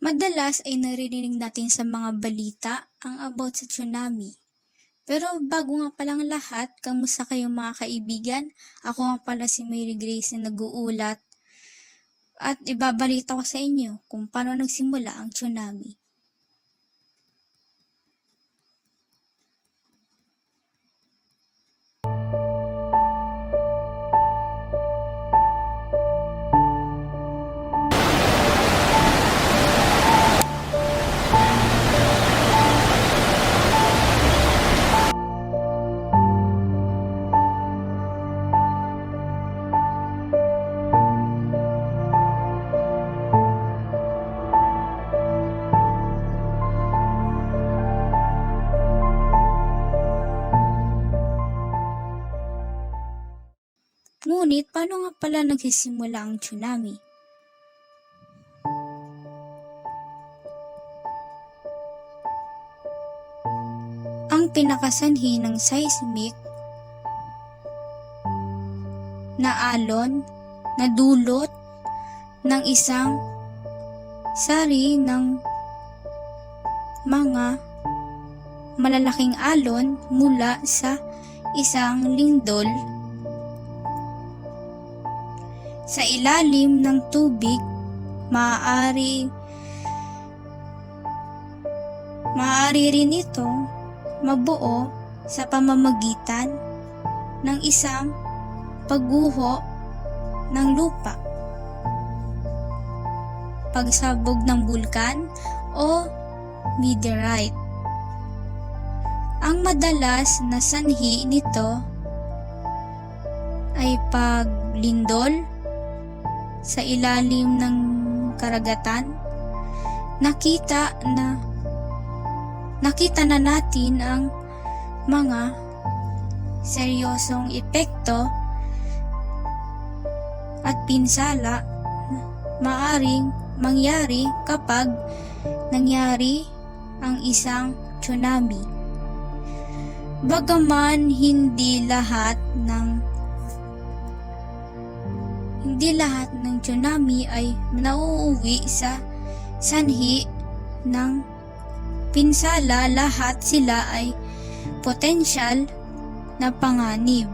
Madalas ay naririnig natin sa mga balita ang about sa tsunami. Pero bago nga palang lahat, kamusta kayong mga kaibigan? Ako nga pala si Mary Grace na nag-uulat at ibabalita ko sa inyo kung paano nagsimula ang tsunami. Ngunit paano nga pala nagsisimula ang tsunami? Ang pinakasanhi ng seismic na alon na dulot ng isang sari ng mga malalaking alon mula sa isang lindol sa ilalim ng tubig. Maaari rin itong mabuo sa pamamagitan ng isang pagguho ng lupa, pagsabog ng bulkan o meteorite. Ang madalas na sanhi nito ay paglindol sa ilalim ng karagatan. Nakita na natin ang mga seryosong epekto at pinsala na maaring mangyari kapag nangyari ang isang tsunami. Bagaman hindi lahat ng tsunami ay nauuwi sa sanhi ng pinsala, lahat sila ay potensyal na panganib.